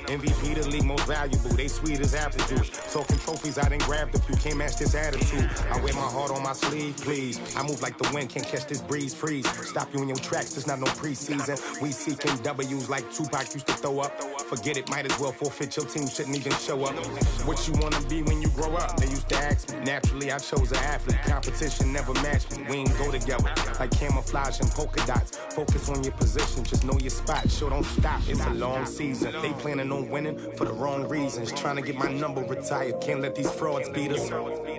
MVP, the league most valuable. They sweet as apple juice. Talking trophies, I done grabbed a few. Can't match this attitude. I wear my heart on my sleeve, please. I move like the wind, can't catch this breeze. Freeze. Stop you in your tracks, there's not no preseason. We seeking W's like Tupac used to throw up. Forget it, might as well forfeit. Your team shouldn't even show up. What you wanna be when you grow up? They used to ask me. Naturally, I chose an athlete. Competition never matched me. We ain't go together like camouflage and polka dots. Focus on your position, just know your spot. Sure, don't stop. It's a long season. They planning on winning for the wrong reasons. Trying to get my number retired. Can't let these frauds beat us.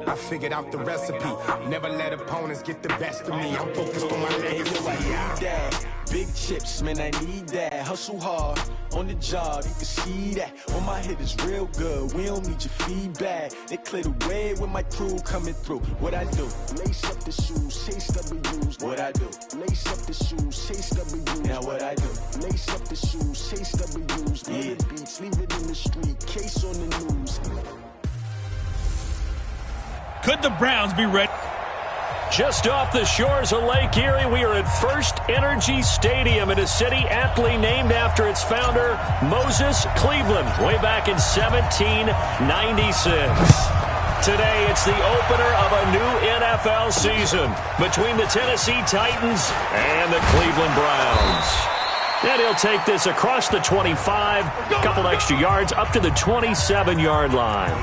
I figured out the recipe. Never let opponents get the best of me. I'm focused on my legacy. Big chips, man, I need that. Hustle hard on the job, you can see that. When my hit is real good, we don't need your feedback. They clear the way with my crew coming through. What I do? Lace up the shoes, chase W's. What I do? Lace up the shoes, chase W's. Now what I do? Lace up the shoes, chase W's. Yeah. The beats, leave it in the street, case on the news. Could the Browns be ready? Just off the shores of Lake Erie, we are at First Energy Stadium in a city aptly named after its founder, Moses Cleveland, way back in 1796. Today, it's the opener of a new NFL season between the Tennessee Titans and the Cleveland Browns. And he'll take this across the 25, a couple extra yards, up to the 27-yard line.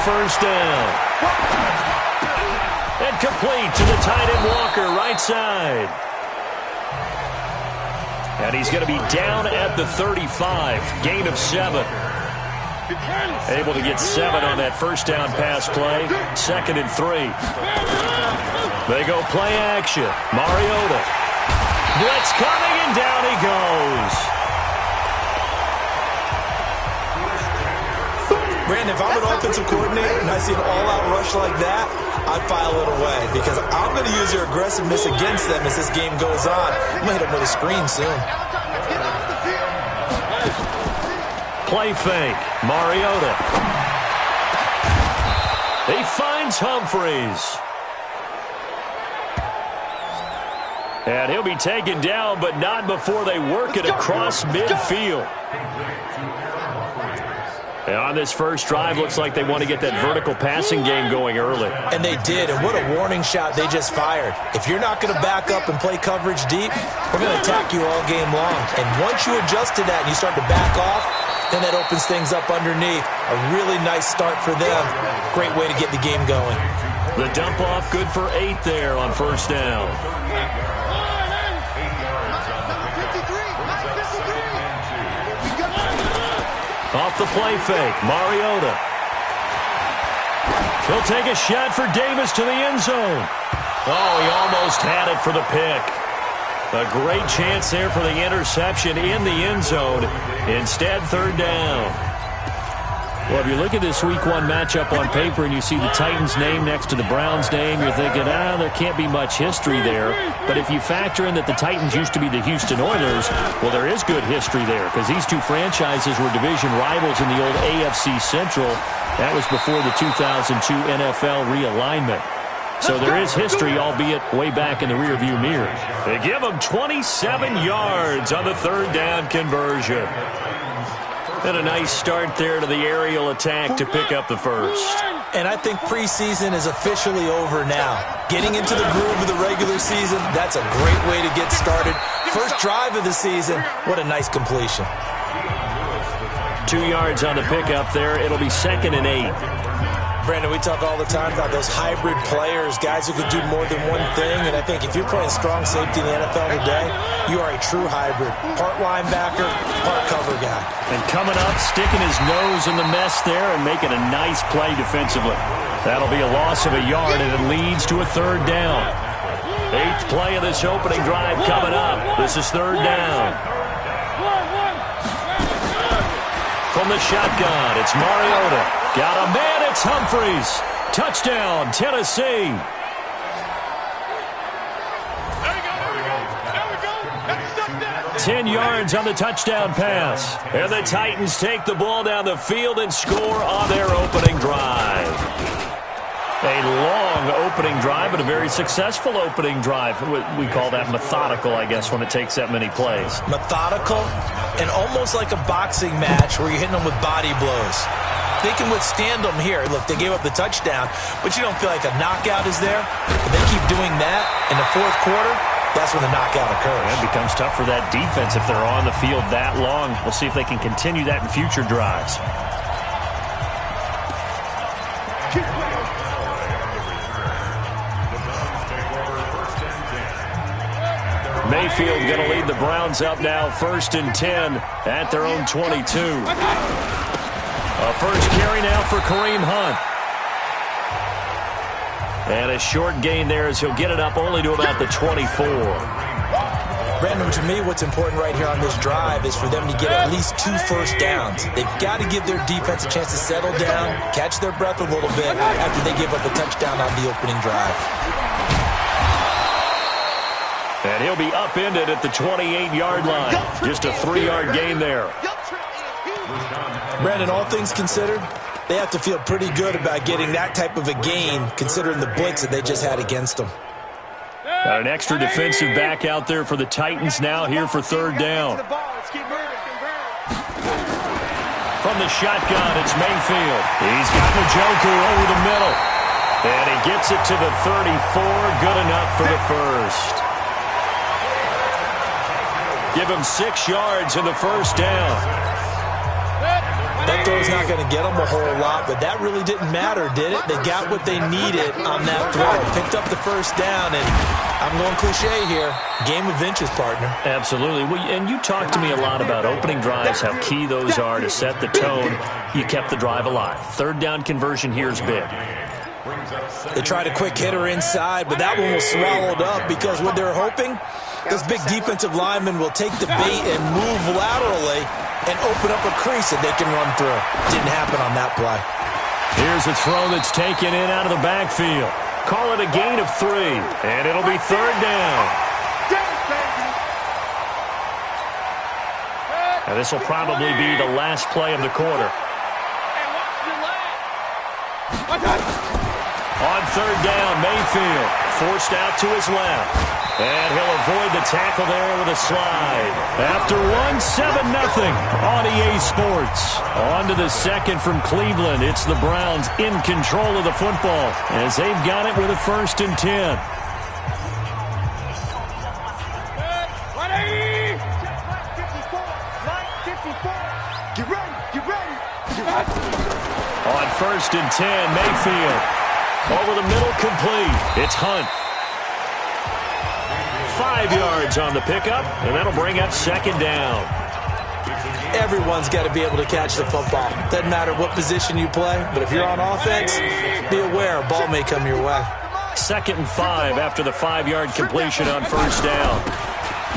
First down. And complete to the tight end Walker, right side. And he's going to be down at the 35. Gain of 7. Able to get 7 on that first down pass play. 2nd and 3. They go play action. Mariota. Blitz coming, and down he goes. Brandon, if I'm an offensive coordinator and I see an all-out rush like that, I'd file it away because I'm going to use your aggressiveness against them as this game goes on. I'm going to hit them with a screen soon. Play fake. Mariota. He finds Humphreys. And he'll be taken down, but not before they work it across midfield. And on this first drive, looks like they want to get that vertical passing game going early. And they did, and what a warning shot they just fired. If you're not going to back up and play coverage deep, we're going to attack you all game long. And once you adjust to that and you start to back off, then that opens things up underneath. A really nice start for them. Great way to get the game going. The dump off good for 8 there on first down. Off the play fake, Mariota. He'll take a shot for Davis to the end zone. Oh, he almost had it for the pick. A great chance there for the interception in the end zone. Instead, 3rd down. Well, if you look at this Week 1 matchup on paper and you see the Titans' name next to the Browns' name, you're thinking, there can't be much history there. But if you factor in that the Titans used to be the Houston Oilers, well, there is good history there because these two franchises were division rivals in the old AFC Central. That was before the 2002 NFL realignment. So there is history, albeit way back in the rearview mirror. They give them 27 yards on the 3rd down conversion. And a nice start there to the aerial attack to pick up the first. And I think preseason is officially over now. Getting into the groove of the regular season, that's a great way to get started. First drive of the season, what a nice completion. 2 yards on the pickup there. It'll be 2nd and 8. Brandon, we talk all the time about those hybrid players, guys who can do more than one thing, and I think if you're playing strong safety in the NFL today, you are a true hybrid. Part linebacker, part cover guy. And coming up, sticking his nose in the mess there and making a nice play defensively. That'll be a loss of a yard, and it leads to a 3rd down. 8th play of this opening drive coming up. This is 3rd down. From the shotgun, it's Mariota. Got a man, it's Humphreys. Touchdown, Tennessee. 10 yards on the touchdown pass. And the Titans take the ball down the field and score on their opening drive. A long opening drive, but a very successful opening drive. We call that methodical, I guess, when it takes that many plays. Methodical and almost like a boxing match where you're hitting them with body blows. They can withstand them here. Look, they gave up the touchdown, but you don't feel like a knockout is there. If they keep doing that in the fourth quarter, that's when the knockout occurs. It becomes tough for that defense if they're on the field that long. We'll see if they can continue that in future drives. Mayfield going to lead the Browns up now, 1st and 10 at their own 22. A first carry now for Kareem Hunt. And a short gain there as he'll get it up only to about the 24. Brandon, to me, what's important right here on this drive is for them to get at least 2 first downs. They've got to give their defense a chance to settle down, catch their breath a little bit after they give up a touchdown on the opening drive. And he'll be upended at the 28-yard line. Just a 3-yard gain there. Brandon, all things considered, they have to feel pretty good about getting that type of a gain considering the blitz that they just had against them. Got an extra defensive back out there for the Titans now here for 3rd down. From the shotgun, it's Mayfield. He's got Njoku over the middle. And he gets it to the 34. Good enough for the first. Give him 6 yards in the first down. That throw's not going to get them a whole lot, but that really didn't matter, did it? They got what they needed on that throw. Picked up the first down, and I'm going cliche here. Game of inches, partner. Absolutely. Well, and you talked to me a lot about opening drives, how key those are to set the tone. You kept the drive alive. 3rd down conversion here is big. They tried a quick hitter inside, but that one was swallowed up because what they're hoping, those big defensive linemen will take the bait and move laterally and open up a crease that they can run through. Didn't happen on that play. Here's a throw that's taken in out of the backfield. Call it a gain of 3, and it'll be 3rd down. Now this will probably be the last play of the quarter. On 3rd down, Mayfield forced out to his left. And he'll avoid the tackle there with a slide. After 7-0 on EA Sports. On to the second from Cleveland. It's the Browns in control of the football as they've got it with a 1st and 10. On 1st and 10, Mayfield. Over the middle, complete. It's Hunt. 5 yards on the pickup, and that'll bring up 2nd down. Everyone's got to be able to catch the football. Doesn't matter what position you play, but if you're on offense, be aware a ball may come your way. 2nd and 5 after the 5-yard completion on 1st down.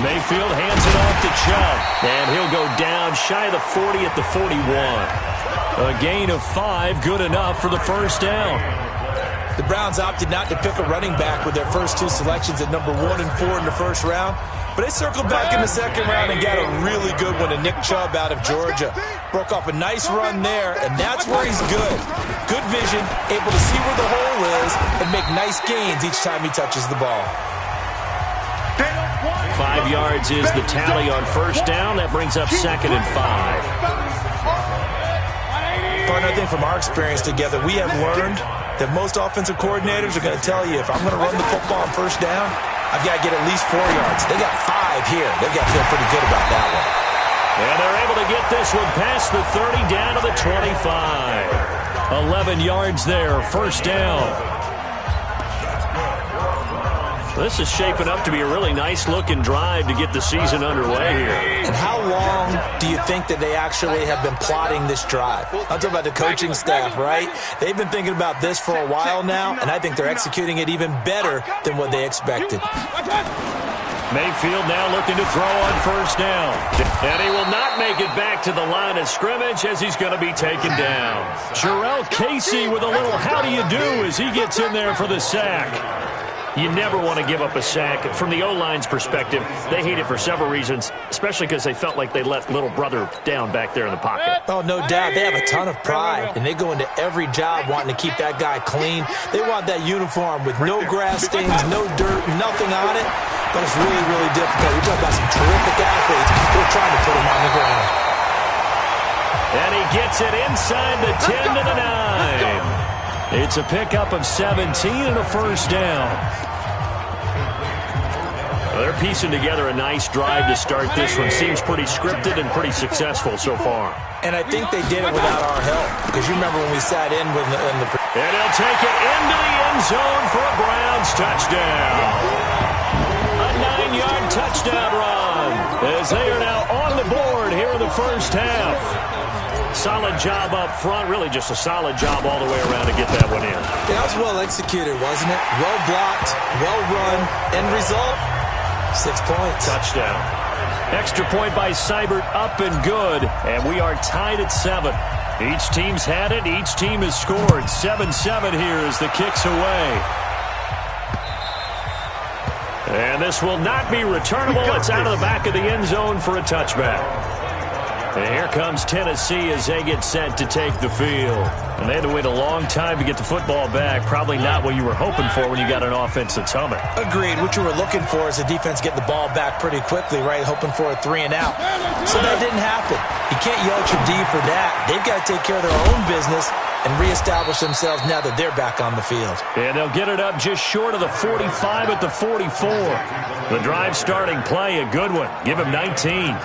Mayfield hands it off to Chubb, and he'll go down shy of the 40 at the 41. A gain of 5, good enough for the 1st down. The Browns opted not to pick a running back with their first 2 selections at number 1 and 4 in the 1st round. But they circled back in the 2nd round and got a really good one to Nick Chubb out of Georgia. Broke off a nice run there, and that's where he's good. Good vision, able to see where the hole is, and make nice gains each time he touches the ball. 5 yards is the tally on 1st down. That brings up 2nd and 5. Partner, I think from our experience together, we have learned that most offensive coordinators are going to tell you, if I'm going to run the football on 1st down, I've got to get at least 4 yards. They got 5 here. They've got to feel pretty good about that one. And they're able to get this one past the 30 down to the 25. 11 yards there, 1st down. This is shaping up to be a really nice-looking drive to get the season underway here. And how long do you think that they actually have been plotting this drive? I'm talking about the coaching staff, right? They've been thinking about this for a while now, and I think they're executing it even better than what they expected. Mayfield now looking to throw on 1st down. And he will not make it back to the line of scrimmage as he's going to be taken down. Jarrell Casey with a little how do you do as he gets in there for the sack. You never want to give up a sack. From the O-line's perspective, they hate it for several reasons, especially because they felt like they let little brother down back there in the pocket. Oh, no doubt. They have a ton of pride, and they go into every job wanting to keep that guy clean. They want that uniform with no grass stains, no dirt, nothing on it. But it's really, really difficult. You're talking about some terrific athletes who are trying to put him on the ground. And he gets it inside the 10 to the 9. It's a pickup of 17 and a first down. They're piecing together a nice drive to start this one. Seems pretty scripted and pretty successful so far. And I think they did it without our help. Because you remember when we sat in with the... And he'll take it into the end zone for a Browns touchdown. A 9-yard touchdown run as they are now on the board here in the first half. Solid job up front. Really just a solid job all the way around to get that one in. Yeah, that was well executed, wasn't it? Well blocked, well run. End result, 6 points. Touchdown. Extra point by Seibert, up and good. And we are tied at 7. Each team's had it. Each team has scored. 7-7 here as the kick's away. And this will not be returnable. It's out of the back of the end zone for a touchback. And here comes Tennessee as they get set to take the field. And they had to wait a long time to get the football back. Probably not what you were hoping for when you got an offense that's humming. Agreed. What you were looking for is the defense getting the ball back pretty quickly, right? Hoping for a 3 and out. So that didn't happen. You can't yell at your D for that. They've got to take care of their own business and reestablish themselves now that they're back on the field. And they'll get it up just short of the 45 at the 44. The drive starting play, a good one. Give him 19.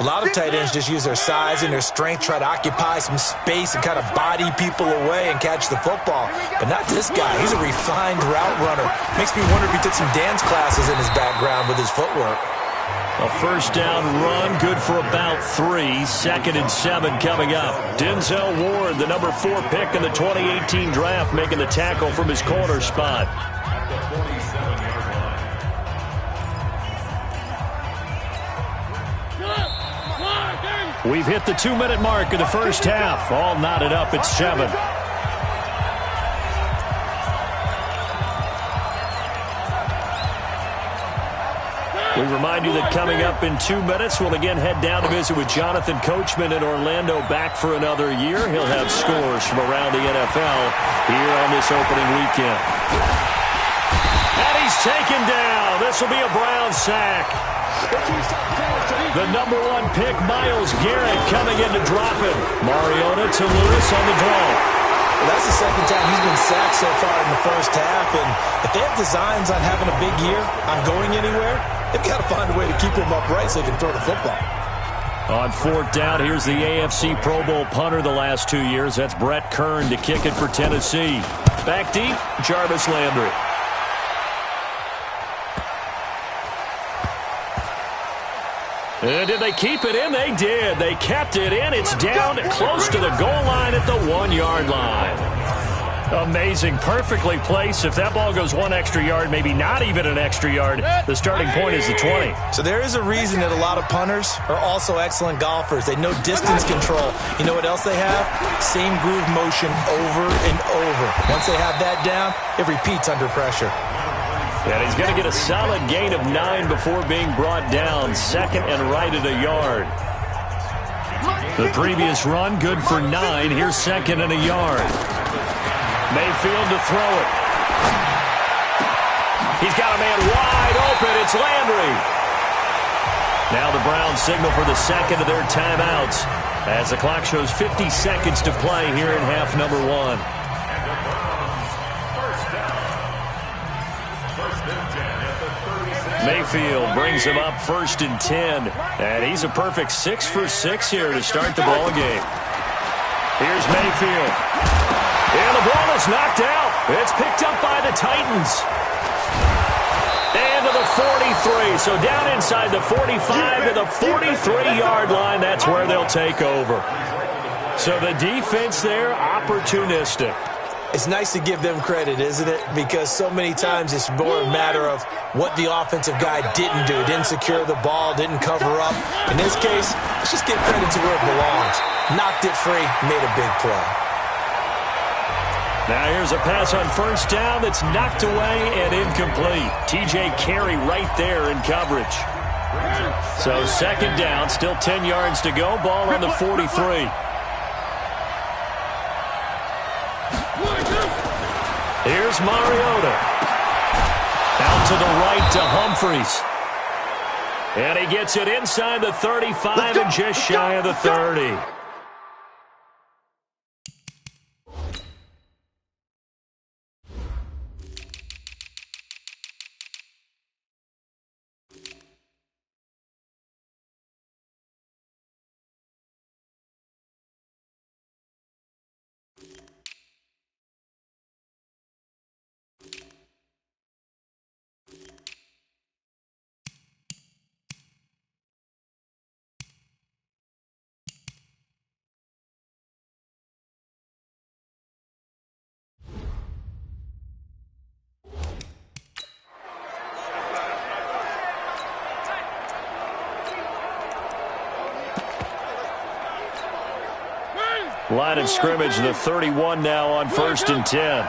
A lot of tight ends just use their size and their strength, try to occupy some space and kind of body people away and catch the football. But not this guy. He's a refined route runner. Makes me wonder if he took some dance classes in his background with his footwork. A first down run, good for about 3. 2nd and 7 coming up. Denzel Ward, the number 4 pick in the 2018 draft, making the tackle from his corner spot. We've hit the 2-minute mark of the first half. All knotted up at 7. We remind you that coming up in 2 minutes, we'll again head down to visit with Jonathan Coachman in Orlando, back for another year. He'll have scores from around the NFL here on this opening weekend. And he's taken down. This will be a Brown sack. The number 1 pick, Myles Garrett, coming in to drop him. Mariota to Lewis on the draw. Well, that's the second time he's been sacked so far in the first half. And if they have designs on having a big year, on going anywhere, they've got to find a way to keep him upright so they can throw the football. On 4th down, here's the AFC Pro Bowl punter the last 2 years. That's Brett Kern to kick it for Tennessee. Back deep, Jarvis Landry. And did they keep it in? They did. They kept it in. It's down close to the goal line at the 1-yard line. Amazing. Perfectly placed. If that ball goes 1 extra yard, maybe not even an extra yard, the starting point is the 20. So there is a reason that a lot of punters are also excellent golfers. They know distance control. You know what else they have? Same groove motion over and over. Once they have that down, it repeats under pressure. And he's going to get a solid gain of 9 before being brought down. 2nd and right at a yard. The previous run, good for 9. Here's 2nd and a yard. Mayfield to throw it. He's got a man wide open. It's Landry. Now the Browns signal for the 2nd of their timeouts as the clock shows 50 seconds to play here in half number 1. Mayfield brings him up 1st and 10. And he's a perfect 6 for 6 here to start the ball game. Here's Mayfield. And the ball is knocked out. It's picked up by the Titans. And to the 43. So down inside the 45 to the 43-yard line. That's where they'll take over. So the defense there, opportunistic. It's nice to give them credit, isn't it? Because so many times it's more a matter of what the offensive guy didn't do. Didn't secure the ball, didn't cover up. In this case, let's just give credit to where it belongs. Knocked it free, made a big play. Now here's a pass on first down that's knocked away and incomplete. T.J. Carey right there in coverage. So second down, still 10 yards to go. Ball on the 43. Here's Mariota. Out to the right to Humphries. And he gets it inside the 35 and just shy of the 30. Line of scrimmage, the 31 now on 1st and 10.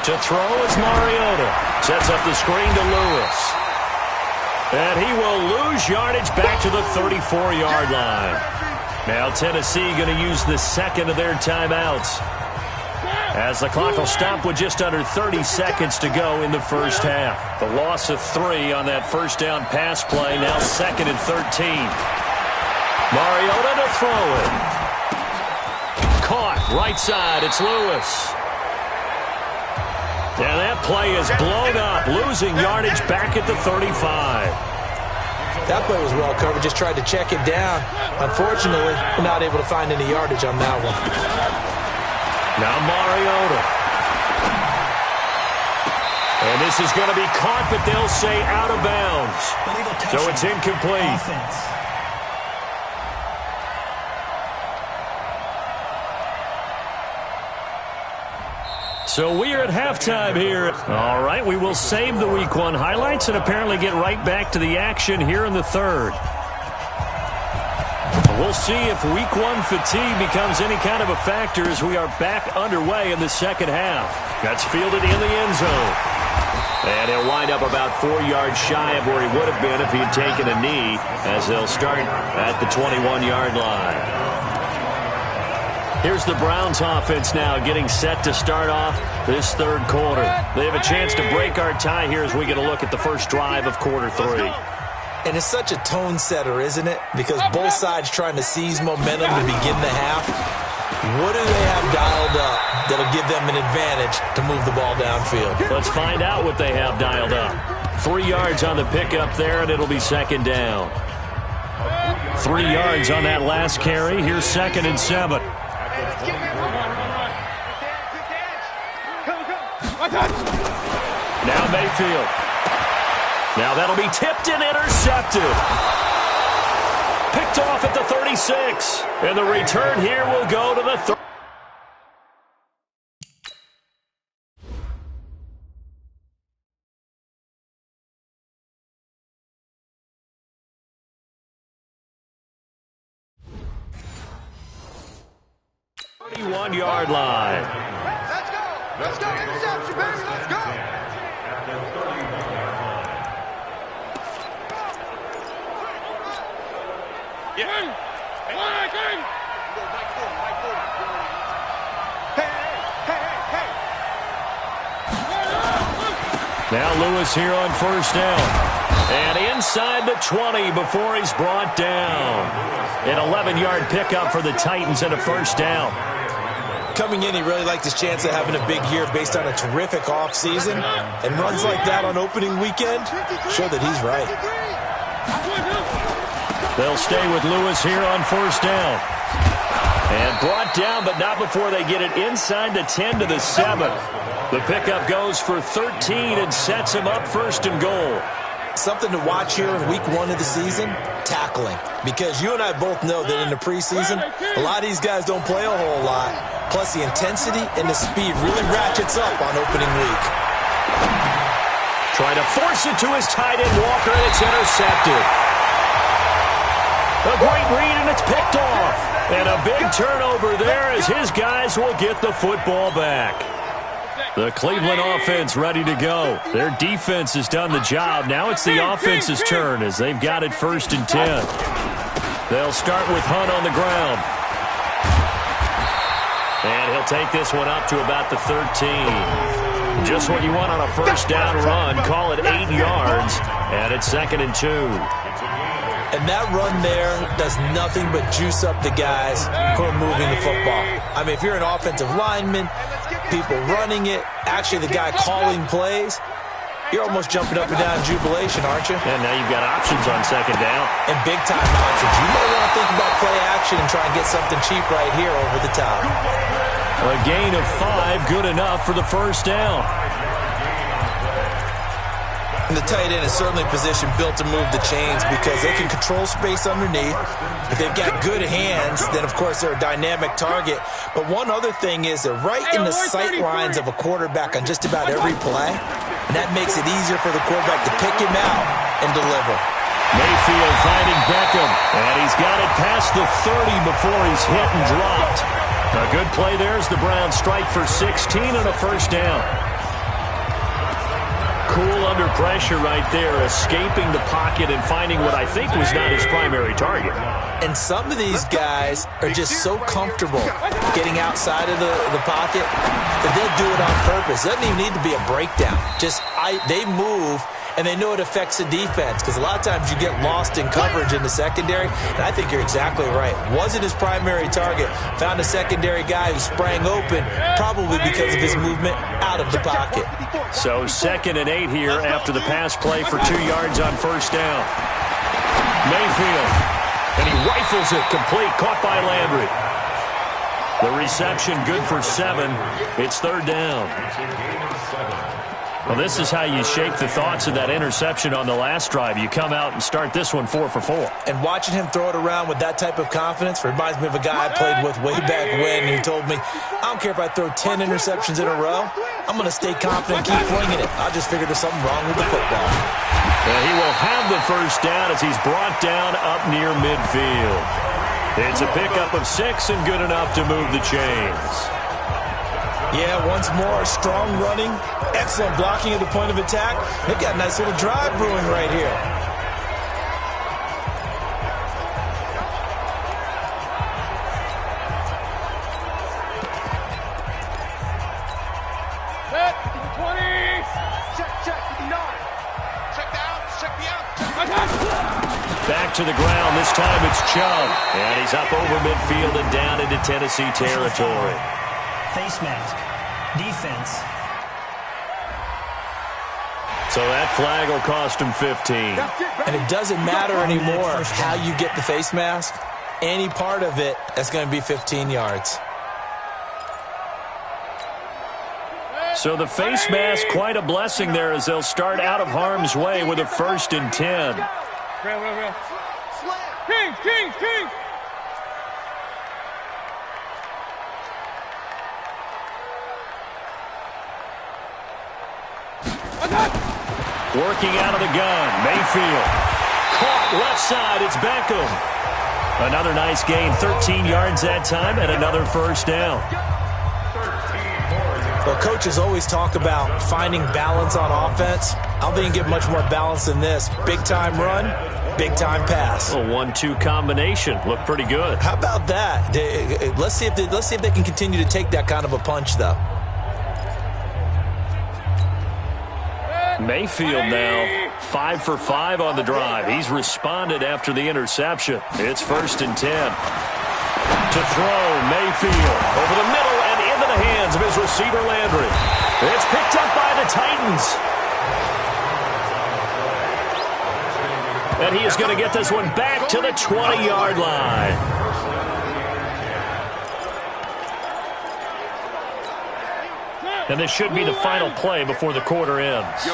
To throw is Mariota. Sets up the screen to Lewis. And he will lose yardage back to the 34-yard line. Now Tennessee going to use the second of their timeouts, as the clock will stop with just under 30 seconds to go in the first half. The loss of 3 on that first down pass play. Now 2nd and 13. Mariota to throw it. Caught right side. It's Lewis. And that play is blown up, losing yardage back at the 35. That play was well covered. Just tried to check it down. Unfortunately, not able to find any yardage on that one. Now Mariota. And this is going to be caught, but they'll say out of bounds. So it's incomplete. So we are at halftime here. All right, we will save the Week 1 highlights and apparently get right back to the action here in the third. We'll see if Week 1 fatigue becomes any kind of a factor as we are back underway in the second half. That's fielded in the end zone. And he'll wind up about 4 yards shy of where he would have been if he had taken a knee, as they'll start at the 21-yard line. Here's the Browns offense now getting set to start off this third quarter. They have a chance to break our tie here as we get a look at the first drive of quarter 3. And it's such a tone setter, isn't it? Because both sides trying to seize momentum to begin the half. What do they have dialed up that'll give them an advantage to move the ball downfield? Let's find out what they have dialed up. 3 yards on the pickup there, and it'll be second down. 3 yards on that last carry. Here's 2nd and 7. Now Mayfield. Now that'll be tipped and intercepted. Picked off at the 36. And the return here will go to the 30. Yard line. Let's go. Let's go. Interception, baby. Let's go. Yeah. Now Lewis here on first down. And inside the 20 before he's brought down. An 11-yard pickup for the Titans and a first down. Coming in, he really liked his chance of having a big year based on a terrific offseason. And runs like that on opening weekend show that he's right. They'll stay with Lewis here on first down. And brought down, but not before they get it inside the 10 to the 7. The pickup goes for 13 and sets him up first and goal. Something to watch here in week 1 of the season, tackling. Because you and I both know that in the preseason, a lot of these guys don't play a whole lot. Plus, the intensity and the speed really ratchets up on opening week. Trying to force it to his tight end, Walker, and it's intercepted. A great read, and it's picked off. And a big turnover there as his guys will get the football back. The Cleveland offense ready to go. Their defense has done the job. Now it's the offense's turn as they've got it 1st and 10. They'll start with Hunt on the ground. And he'll take this one up to about the 13. Just what you want on a first down run. Call it 8 yards. And it's 2nd and 2. And that run there does nothing but juice up the guys who are moving the football. I mean, if you're an offensive lineman, people running it, actually the guy calling plays, you're almost jumping up and down in jubilation, aren't you? And now you've got options on 2nd down. And big-time options. You might want to think about play action and try and get something cheap right here over the top. A gain of 5, good enough for the first down. And the tight end is certainly a position built to move the chains because they can control space underneath. If they've got good hands, then, of course, they're a dynamic target. But one other thing is they're right in the sight lines of a quarterback on just about every play, and that makes it easier for the quarterback to pick him out and deliver. Mayfield finding Beckham, and he's got it past the 30 before he's hit and dropped. A good play there as the Browns strike for 16 and a first down. Cool under pressure right there, escaping the pocket and finding what I think was not his primary target. And some of these guys are just so comfortable getting outside of the pocket that they'll do it on purpose. It doesn't even need to be a breakdown. They move, and they know it affects the defense because a lot of times you get lost in coverage in the secondary, and I think you're exactly right. Wasn't his primary target. Found a secondary guy who sprang open, probably because of his movement out of the pocket. So 2nd and 8 here after the pass play for 2 yards on first down. Mayfield, and he rifles it complete, caught by Landry. The reception good for 7. It's 3rd down. Well, this is how you shape the thoughts of that interception on the last drive. You come out and start this one 4 for 4. And watching him throw it around with that type of confidence reminds me of a guy I played with way back when. He told me, I don't care if I throw 10 interceptions in a row. I'm going to stay confident and keep flinging it. I just figured there's something wrong with the football. And he will have the first down as he's brought down up near midfield. It's a pickup of 6 and good enough to move the chains. Yeah, once more, strong running, excellent blocking at the point of attack. They've got a nice little drive brewing right here. Set, 20. Check, 59. Check the out, check the out. Back to the ground. This time it's Chubb. And he's up over midfield and down into Tennessee territory. Face mask. Defense. So that flag will cost him 15. And it doesn't matter anymore how you get the face mask. Any part of it, that's going to be 15 yards. So the face mask, quite a blessing there as they'll start out of harm's way with a 1st and 10. Kings. Working out of the gun, Mayfield. Caught left side, it's Beckham. Another nice gain, 13 yards that time, and another first down. Well, coaches always talk about finding balance on offense. I don't think you can get much more balance than this. Big-time run, big-time pass. A 1-2 combination. Looked pretty good. How about that? Let's see if they can continue to take that kind of a punch, though. Mayfield now 5 for 5 on the drive. He's responded after the interception. It's 1st and 10. To throw, Mayfield over the middle and into the hands of his receiver, Landry. It's picked up by the Titans. And he is going to get this one back to the 20-yard line. And this should be the final play before the quarter ends.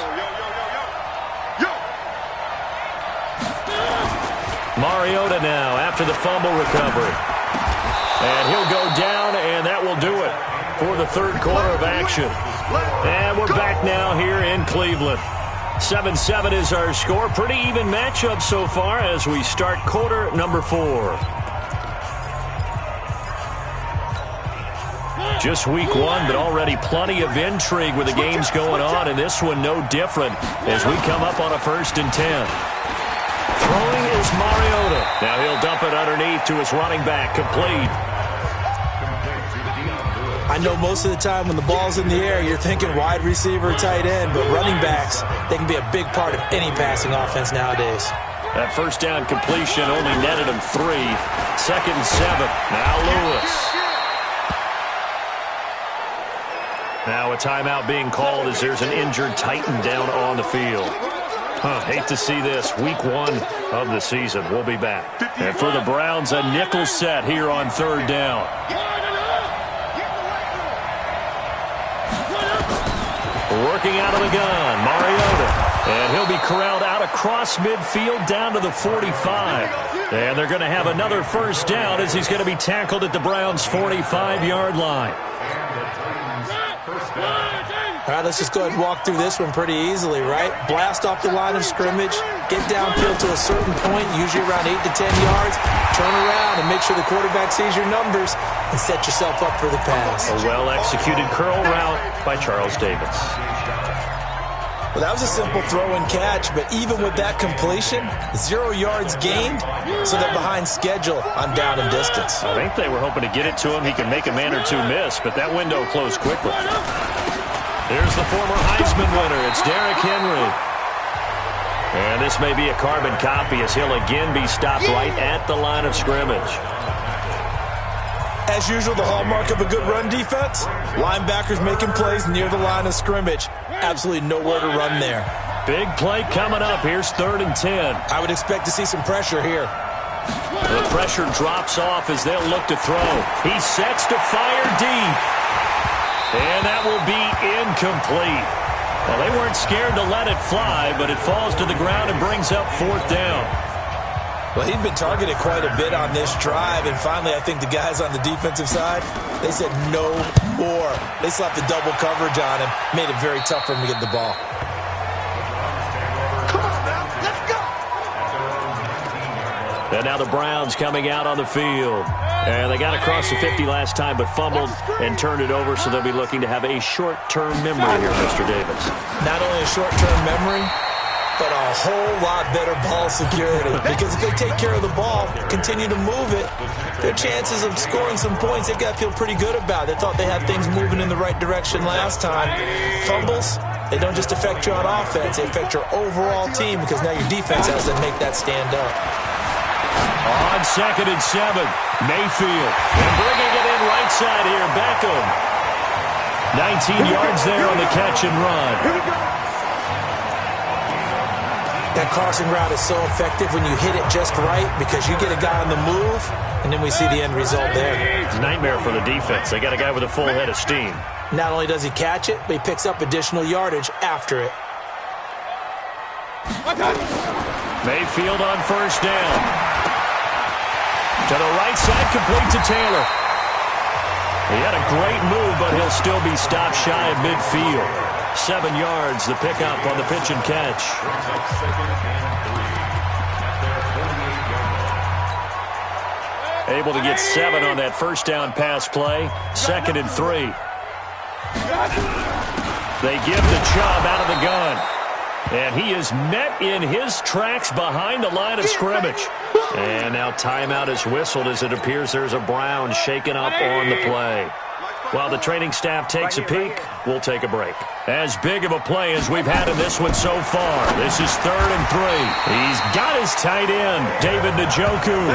Mariota now after the fumble recovery. And he'll go down, and that will do it for the 3rd quarter of action. And we're back now here in Cleveland. 7-7 is our score. Pretty even matchup so far as we start quarter number 4. Just week one, but already plenty of intrigue with the games going on, and this one no different as we come up on a 1st and 10. Throwing is Mariota. Now he'll dump it underneath to his running back, complete. I know most of the time when the ball's in the air, you're thinking wide receiver, tight end, but running backs, they can be a big part of any passing offense nowadays. That first down completion only netted him 3. 2nd and 7. Now Lewis. Now a timeout being called as there's an injured Titan down on the field. Hate to see this. Week one of the season. We'll be back. And for the Browns, a nickel set here on 3rd down. Working out of the gun, Mariota. And he'll be corralled out across midfield down to the 45. And they're going to have another first down as he's going to be tackled at the Browns' 45-yard line. All right, let's just go ahead and walk through this one pretty easily, right? Blast off the line of scrimmage, get downfield to a certain point, usually around 8 to 10 yards, turn around and make sure the quarterback sees your numbers and set yourself up for the pass. A well-executed curl route by Charles Davis. Well, that was a simple throw and catch, but even with that completion, 0 yards gained, so they're behind schedule on down and distance. I think they were hoping to get it to him. He could make a man or two miss, but that window closed quickly. Here's the former Heisman winner. It's Derrick Henry. And this may be a carbon copy as he'll again be stopped right at the line of scrimmage. As usual, the hallmark of a good run defense, linebackers making plays near the line of scrimmage. Absolutely nowhere to run there. Big play coming up. Here's 3rd and 10. I would expect to see some pressure here. The pressure drops off as they'll look to throw. He sets to fire deep. And that will be incomplete. Well, they weren't scared to let it fly, but it falls to the ground and brings up 4th down. Well, he'd been targeted quite a bit on this drive, and finally I think the guys on the defensive side, they said no more. They slapped the double coverage on him, made it very tough for him to get the ball. Come on now, let's go! And now the Browns coming out on the field. And they got across the 50 last time, but fumbled and turned it over, so they'll be looking to have a short-term memory here, Mr. Davis. Not only a short-term memory, but a whole lot better ball security. Because if they take care of the ball, continue to move it, their chances of scoring some points, they got to feel pretty good about. They thought they had things moving in the right direction last time. Fumbles, they don't just affect you on offense, they affect your overall team because now your defense has to make that stand up. On 2nd and 7, Mayfield. And bringing it in right side here, Beckham. 19 yards there on the catch and run. That crossing route is so effective when you hit it just right because you get a guy on the move, and then we see the end result there. It's a nightmare for the defense. They got a guy with a full head of steam. Not only does he catch it, but he picks up additional yardage after it. Mayfield on 1st down. To the right side, complete to Taylor. He had a great move, but he'll still be stopped shy of midfield. 7 yards, the pickup on the pitch and catch. Able to get 7 on that first down pass play. 2nd and 3. They give the Chubb out of the gun. And he is met in his tracks behind the line of scrimmage. And now timeout is whistled as it appears there's a Brown shaken up on the play. While the training staff takes a peek, we'll take a break. As big of a play as we've had in this one so far. This is 3rd and 3. He's got his tight end, David Njoku.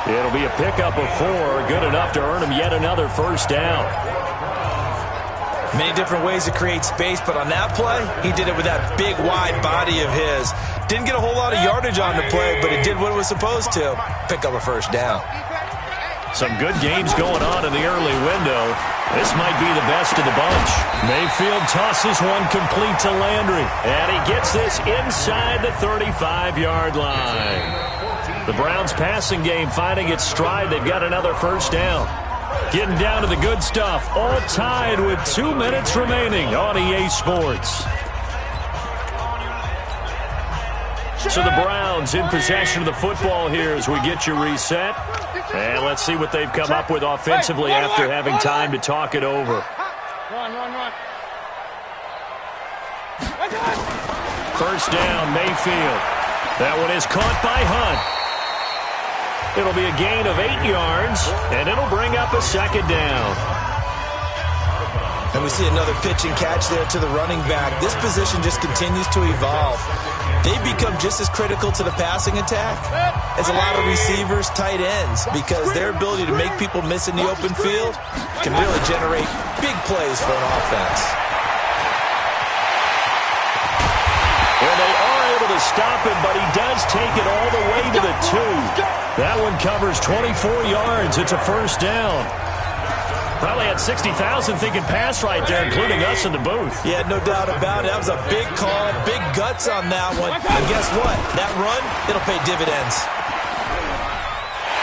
It'll be a pickup of 4, good enough to earn him yet another first down. Many different ways to create space, but on that play, he did it with that big, wide body of his. Didn't get a whole lot of yardage on the play, but it did what it was supposed to. Pick up a first down. Some good games going on in the early window. This might be the best of the bunch. Mayfield tosses one complete to Landry, and he gets this inside the 35-yard line. The Browns passing game finding its stride. They've got another first down. Getting down to the good stuff, all tied with 2 minutes remaining on EA Sports. So the Browns in possession of the football here as we get you reset. And let's see what they've come up with offensively after having time to talk it over. Run. First down, Mayfield. That one is caught by Hunt. It'll be a gain of 8 yards, and it'll bring up a second down. And we see another pitch and catch there to the running back. This position just continues to evolve. They become just as critical to the passing attack as a lot of receivers, tight ends, because their ability to make people miss in the open field can really generate big plays for an offense. Well, they are able to stop him, but he does take it all the way to the 2. That one covers 24 yards. It's a first down. Probably had 60,000 thinking pass right there, including us in the booth. Yeah, no doubt about it. That was a big call, big guts on that one. And guess what? That run, it'll pay dividends.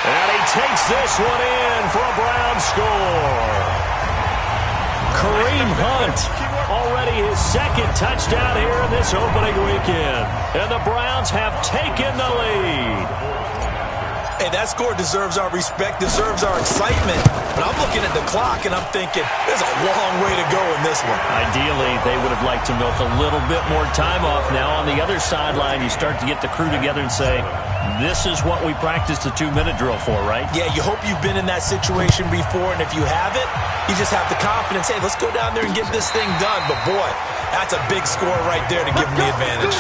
And he takes this one in for a Brown score. Kareem Hunt, already his second touchdown here in this opening weekend. And the Browns have taken the lead. Hey, that score deserves our respect, deserves our excitement. But I'm looking at the clock, and I'm thinking, there's a long way to go in this one. Ideally, they would have liked to milk a little bit more time off. Now, on the other sideline, you start to get the crew together and say, this is what we practiced the 2-minute drill for, right? Yeah, you hope you've been in that situation before, and if you haven't, you just have the confidence, hey, let's go down there and get this thing done. But, boy, that's a big score right there to give them the advantage.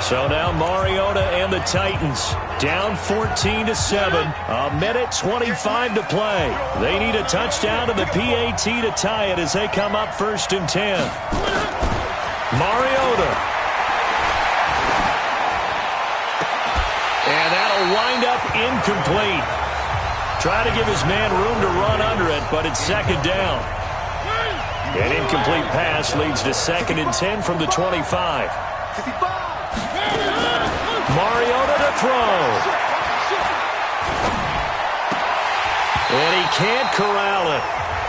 So now Mariota and the Titans down 14-7. A minute 25 to play. They need a touchdown to the PAT to tie it as they come up 1st and 10. Mariota. And that'll wind up incomplete. Try to give his man room to run under it, but it's second down. An incomplete pass leads to 2nd and 10 from the 25. Mariota to throw. And he can't corral it.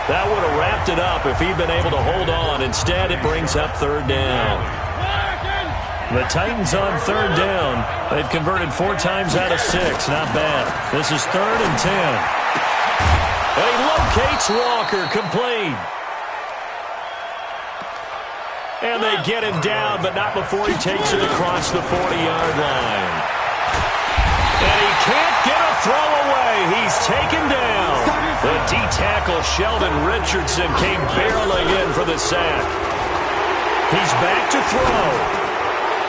That would have wrapped it up if he'd been able to hold on. Instead, it brings up 3rd down. The Titans on 3rd down. They've converted 4 times out of 6. Not bad. This is 3rd and 10. And he locates Walker, complete. And they get him down, but not before he takes it across the 40-yard line. And he can't get a throw away. He's taken down. The D-tackle Sheldon Richardson came barreling in for the sack. He's back to throw.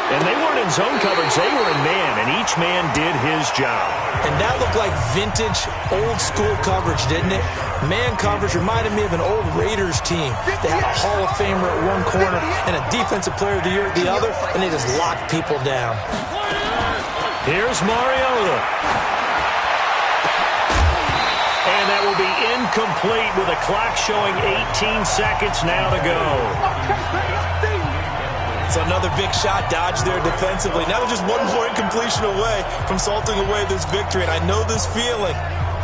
And they weren't in zone coverage. They were in man, and each man did his job. And that looked like vintage, old-school coverage, didn't it? Man coverage reminded me of an old Raiders team. They had a Hall of Famer at one corner and a Defensive Player of the Year at the other, and they just locked people down. Here's Mariota. And that will be incomplete with a clock showing 18 seconds now to go. So another big shot dodged there defensively. Now they're just one more incompletion away from salting away this victory. And I know this feeling.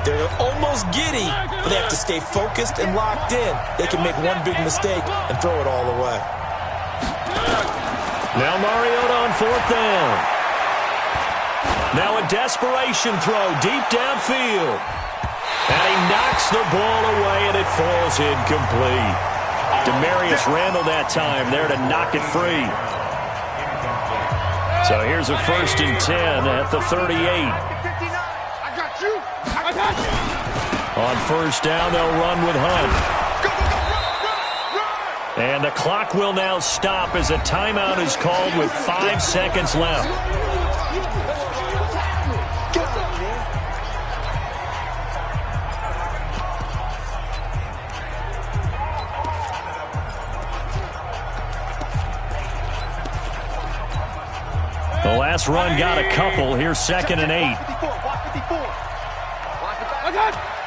They're almost giddy, but they have to stay focused and locked in. They can make one big mistake and throw it all away. Now Mariota on 4th down. Now a desperation throw deep downfield. And he knocks the ball away, and it falls incomplete. Demarius Randall that time there to knock it free. So here's a 1st and 10 at the 38. I got you. On 1st down, they'll run with Hunt. And the clock will now stop as a timeout is called with 5 seconds left. The last run got a couple. Here's 2nd and 8.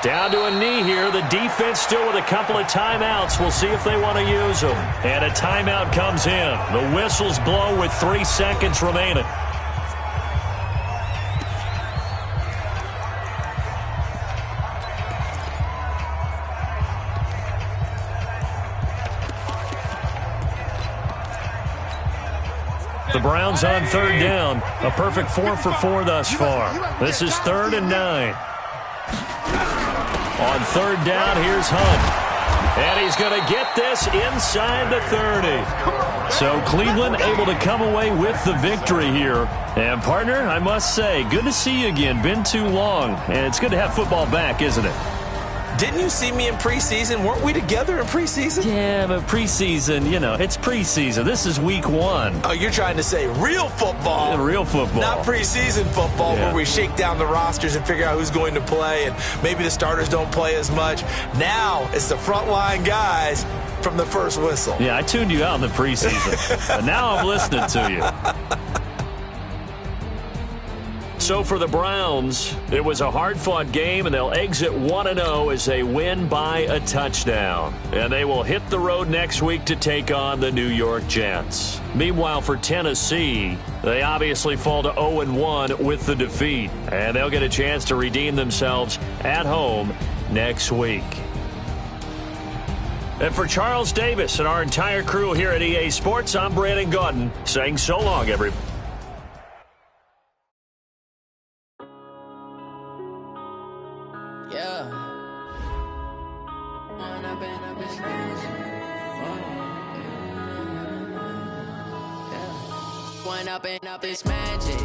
Down to a knee here. The defense still with a couple of timeouts. We'll see if they want to use them. And a timeout comes in. The whistles blow with 3 seconds remaining. The Browns on third down. A perfect 4 for 4 thus far. This is 3rd and 9. On third down, here's Hunt. And he's going to get this inside the 30. So Cleveland able to come away with the victory here. And, partner, I must say, good to see you again. Been too long. And it's good to have football back, isn't it? Didn't you see me in preseason? Weren't we together in preseason? Yeah, but preseason, it's preseason. This is week 1. Oh, you're trying to say real football. Yeah, real football. Not preseason football where we shake down the rosters and figure out who's going to play, and maybe the starters don't play as much. Now it's the frontline guys from the first whistle. Yeah, I tuned you out in the preseason. But now I'm listening to you. So for the Browns, it was a hard-fought game, and they'll exit 1-0 as they win by a touchdown. And they will hit the road next week to take on the New York Jets. Meanwhile, for Tennessee, they obviously fall to 0-1 with the defeat. And they'll get a chance to redeem themselves at home next week. And for Charles Davis and our entire crew here at EA Sports, I'm Brandon Gaudin saying so long, everybody. Up is magic.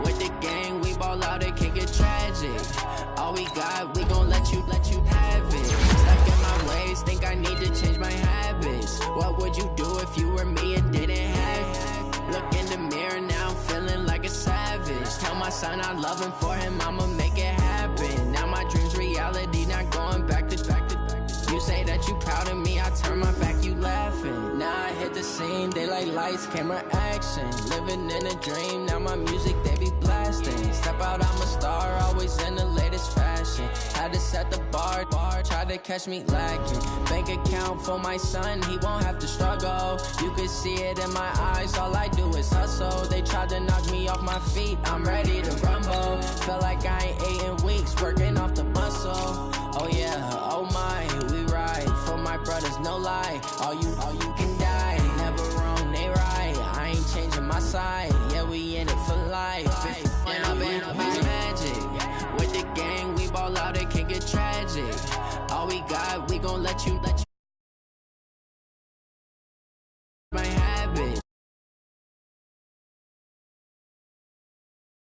With the gang, we ball out, it can get tragic. All we got, we gon' let you have it. Stuck in my ways, think I need to change my habits. What would you do if you were me and didn't have it? Look in the mirror, now I'm feeling like a savage. Tell my son I love him, for him I'ma make it happen. Now my dream's reality, not going back to. You say that you proud of me, I turn my back, you laughing. Now I hit the scene, they like lights, camera, action. Living in a dream, now my music, they be blasting. Step out, I'm a star, always in the latest fashion. Had to set the bar, try to catch me lacking. Bank account for my son, he won't have to struggle. You can see it in my eyes, all I do is hustle. They tried to knock me off my feet, I'm ready to rumble. Feel like I ain't ate in weeks, working off the muscle. Oh yeah, oh my, we ride for my brothers, no lie. All you can die, never wrong, they right. I ain't changing my side, yeah, we in it for life. And I've been magic. With the gang, we ball out, it can get tragic. All we got, we gon' let you